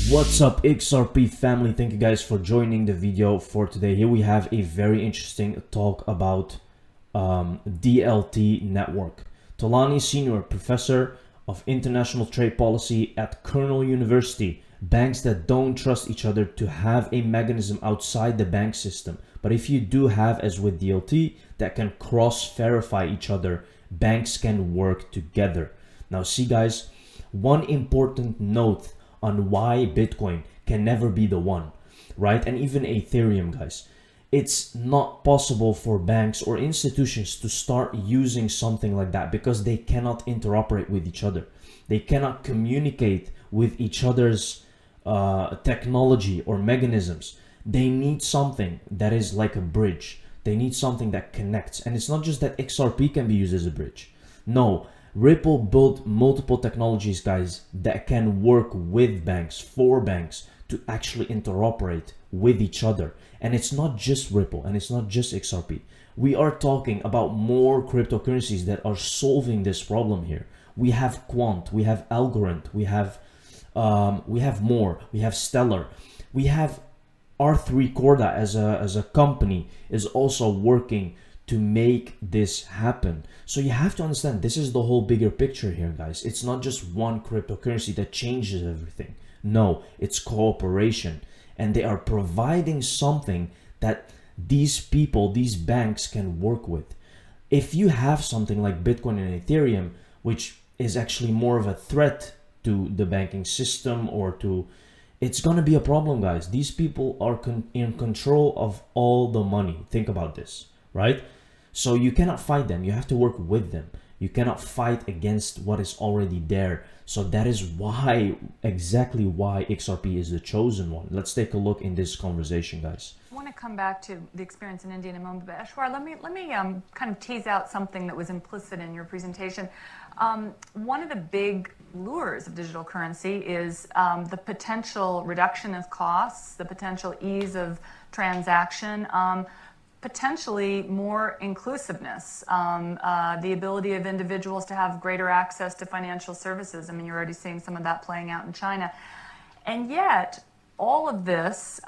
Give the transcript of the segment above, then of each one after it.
What's up, XRP family? Thank you guys for joining the video for today. Here we have a very interesting talk about DLT network. Tolani, senior professor of international trade policy at Cornell University. Banks that don't trust each other to have a mechanism outside the bank system. But if you do have, as with DLT, that can cross-verify each other, banks can work together. Now see guys, one important note on why Bitcoin can never be the one, right? And even Ethereum, guys. It's not possible for banks or institutions to start using something like that because they cannot interoperate with each other. They cannot communicate with each other's technology or mechanisms. They need something that is like a bridge. They need something that connects. And it's not just that XRP can be used as a bridge. No. Ripple built multiple technologies, guys, that can work with banks, for banks, to actually interoperate with each other. And it's not just Ripple, and it's not just XRP. We are talking about more cryptocurrencies that are solving this problem here. We have Quant, we have Algorand, we have more, we have Stellar, we have R3 Corda as a company is also working to make this happen. So you have to understand, this is the whole bigger picture here, guys. It's not just one cryptocurrency that changes everything. No, it's cooperation. And they are providing something that these people, these banks can work with. If you have something like Bitcoin and Ethereum, which is actually more of a threat to the banking system or to, it's gonna be a problem, guys. These people are in control of all the money. Think about this, right? So you cannot fight them. You have to work with them. You cannot fight against what is already there. So that is why, exactly why XRP is the chosen one. Let's take a look in this conversation, guys. I want to come back to the experience in India in a moment, but Ashwar, let me kind of tease out something that was implicit in your presentation. One of the big lures of digital currency is the potential reduction of costs, the potential ease of transaction, potentially more inclusiveness, the ability of individuals to have greater access to financial services. I mean, you're already seeing some of that playing out in China. And yet, all of this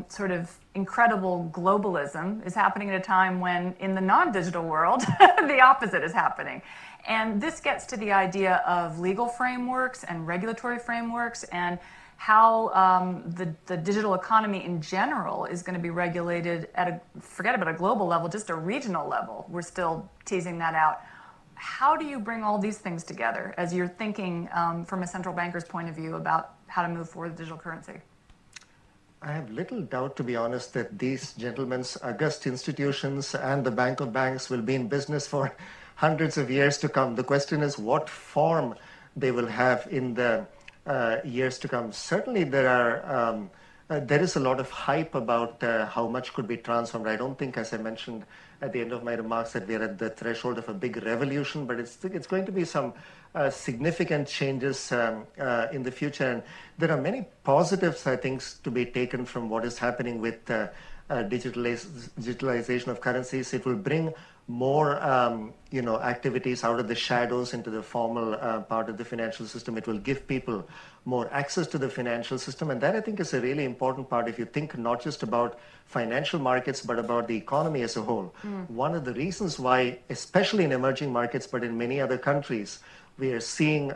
sort of incredible globalism is happening at a time when, in the non-digital world, the opposite is happening. And this gets to the idea of legal frameworks and regulatory frameworks and how the digital economy in general is going to be regulated at a, forget about a global level, just a regional level. We're still teasing that out. How do you bring all these things together as you're thinking from a central banker's point of view about how to move forward with digital currency? I have little doubt, to be honest, that these gentlemen's august institutions and the Bank of Banks will be in business for hundreds of years to come. The question is what form they will have in the years to come. Certainly there is a lot of hype about how much could be transformed. I don't think, as I mentioned at the end of my remarks, that we're at the threshold of a big revolution, but it's going to be some significant changes in the future. And there are many positives, I think, to be taken from what is happening with digitalization of currencies. It will bring more activities out of the shadows into the formal part of the financial system. It will give people more access to the financial system, and that I think is a really important part if you think not just about financial markets but about the economy as a whole. One of the reasons why, especially in emerging markets but in many other countries, we are seeing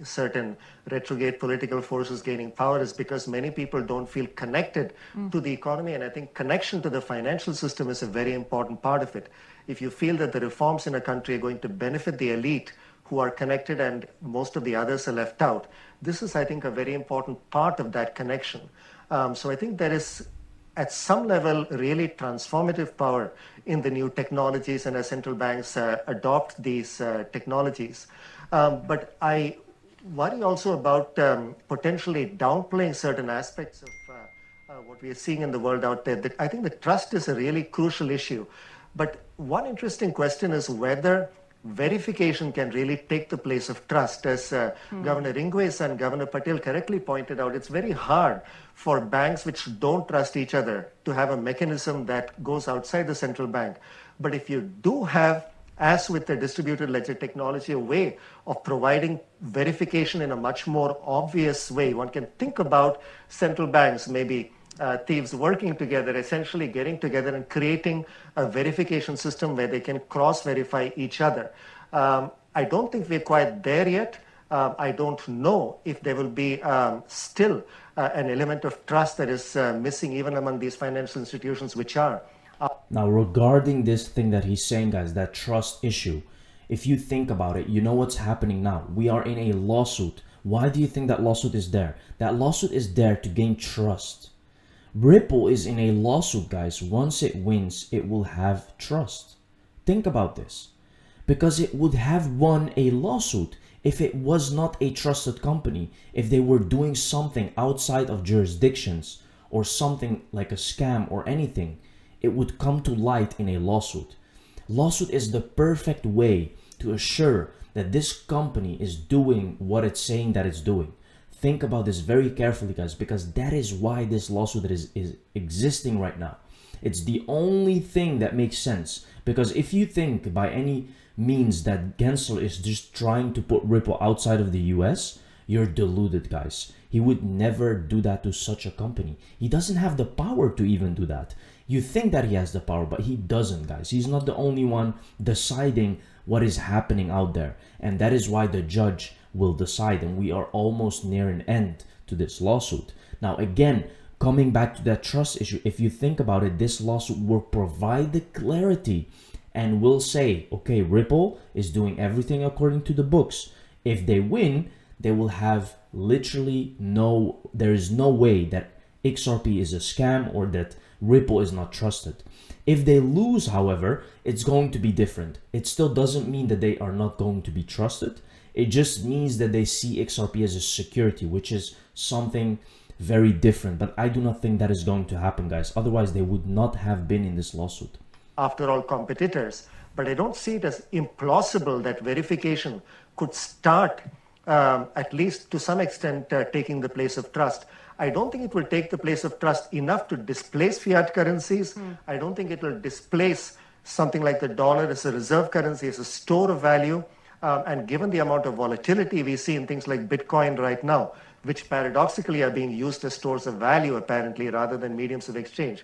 certain retrograde political forces gaining power is because many people don't feel connected to the economy, and I think connection to the financial system is a very important part of it. If you feel that the reforms in a country are going to benefit the elite who are connected and most of the others are left out, this is, I think, a very important part of that connection. So I think there is, at some level, really transformative power in the new technologies and as central banks adopt these technologies. But I worry also about potentially downplaying certain aspects of what we are seeing in the world out there. I think the trust is a really crucial issue. But one interesting question is whether verification can really take the place of trust. As Governor Ingves and Governor Patel correctly pointed out, it's very hard for banks which don't trust each other to have a mechanism that goes outside the central bank. But if you do have as with the distributed ledger technology, a way of providing verification in a much more obvious way. One can think about central banks, maybe thieves working together, essentially getting together and creating a verification system where they can cross-verify each other. I don't think we're quite there yet. I don't know if there will be still an element of trust that is missing even among these financial institutions, which are. Now, regarding this thing that he's saying, guys, that trust issue, if you think about it, you know what's happening now. We are in a lawsuit. Why do you think that lawsuit is there? That lawsuit is there to gain trust. Ripple is in a lawsuit, guys. Once it wins, it will have trust. Think about this. Because it would have won a lawsuit if it was not a trusted company, if they were doing something outside of jurisdictions or something like a scam or anything, it would come to light in a lawsuit. Lawsuit is the perfect way to assure that this company is doing what it's saying that it's doing. Think about this very carefully, guys, because that is why this lawsuit is existing right now. It's the only thing that makes sense. Because if you think by any means that Gensler is just trying to put Ripple outside of the US, you're deluded, guys. He would never do that to such a company. He doesn't have the power to even do that. You think that he has the power, but he doesn't, guys. He's not the only one deciding what is happening out there. And that is why the judge will decide, and we are almost near an end to this lawsuit. Now, again, coming back to that trust issue, if you think about it, this lawsuit will provide the clarity and will say, okay, Ripple is doing everything according to the books. If they win, they will have literally there is no way that XRP is a scam or that Ripple is not trusted. If they lose, however, it's going to be different. It still doesn't mean that they are not going to be trusted. It just means that they see XRP as a security, which is something very different. But I do not think that is going to happen, guys. Otherwise, they would not have been in this lawsuit. After all, competitors. But I don't see it as implausible that verification could start, at least to some extent, taking the place of trust. I don't think it will take the place of trust enough to displace fiat currencies. I don't think it will displace something like the dollar as a reserve currency, as a store of value. And given the amount of volatility we see in things like Bitcoin right now, which paradoxically are being used as stores of value apparently rather than mediums of exchange,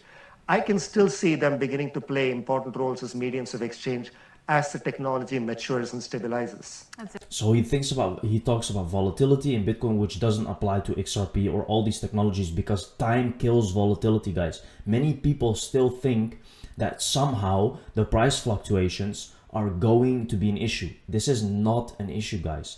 I can still see them beginning to play important roles as mediums of exchange as the technology matures and stabilizes. So he talks about volatility in Bitcoin, which doesn't apply to XRP or all these technologies because time kills volatility, guys. Many people still think that somehow the price fluctuations are going to be an issue. This is not an issue, guys.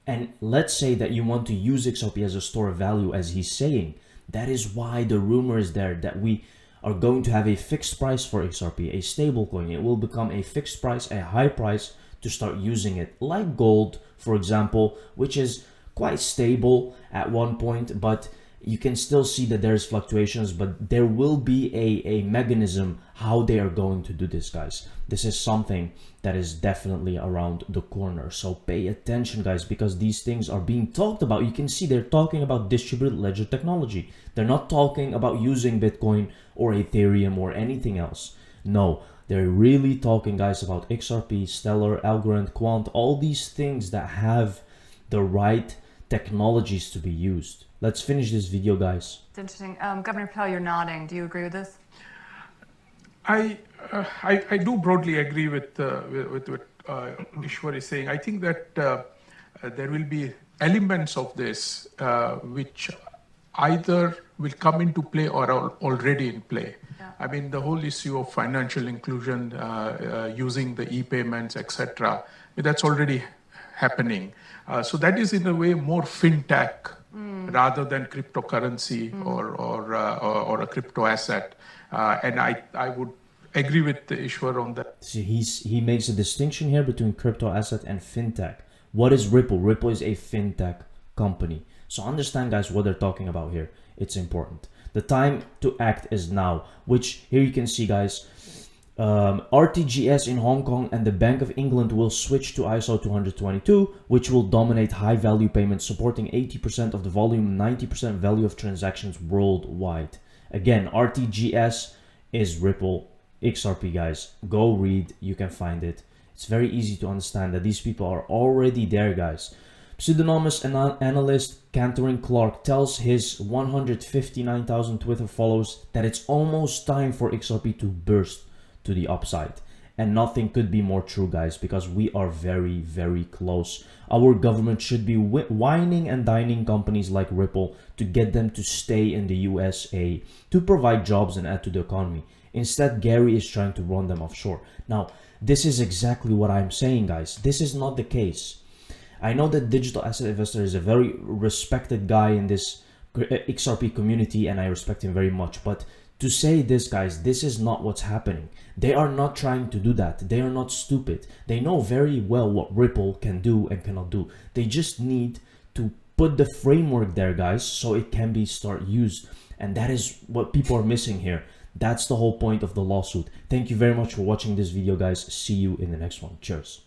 And let's say that you want to use XRP as a store of value, as he's saying. That is why the rumor is there that we are going to have a fixed price for XRP, a stable coin. It will become a fixed price, a high price to start using it, like gold, for example, which is quite stable at one point, but you can still see that there's fluctuations, but there will be a mechanism how they are going to do this, guys. This is something that is definitely around the corner. So pay attention, guys, because these things are being talked about. You can see they're talking about distributed ledger technology. They're not talking about using Bitcoin or Ethereum or anything else. No, they're really talking, guys, about XRP, Stellar, Algorand, Quant, all these things that have the right technologies to be used. Let's finish this video, guys. It's interesting. Governor Patel, you're nodding. Do you agree with this? I do broadly agree with what Ishwar is saying. I think that there will be elements of this which either will come into play or are already in play. Yeah. I mean, the whole issue of financial inclusion, using the e-payments, etc., that's already happening. So that is in a way more fintech rather than cryptocurrency or a crypto asset. And I would agree with Ishwar on that. See, he makes a distinction here between crypto asset and fintech. What is Ripple? Ripple is a fintech company. So understand, guys, what they're talking about here. It's important. The time to act is now, which here you can see, guys, RTGS in Hong Kong and the Bank of England will switch to ISO 222, which will dominate high-value payments, supporting 80% of the volume, 90% value of transactions worldwide. Again, RTGS is Ripple XRP, guys. Go read. You can find it. It's very easy to understand that these people are already there, guys. Pseudonymous analyst Cantorin Clark tells his 159,000 Twitter followers that it's almost time for XRP to burst to the upside. And nothing could be more true, guys, because we are very, very close. Our government should be whining and dining companies like Ripple to get them to stay in the USA, to provide jobs and add to the economy. Instead, Gary is trying to run them offshore. Now, this is exactly what I'm saying, guys. This is not the case. I know that Digital Asset Investor is a very respected guy in this XRP community, and I respect him very much. But to say this, guys, this is not what's happening. They are not trying to do that. They are not stupid. They know very well what Ripple can do and cannot do. They just need to put the framework there, guys, so it can be used. And that is what people are missing here. That's the whole point of the lawsuit. Thank you very much for watching this video, guys. See you in the next one. Cheers.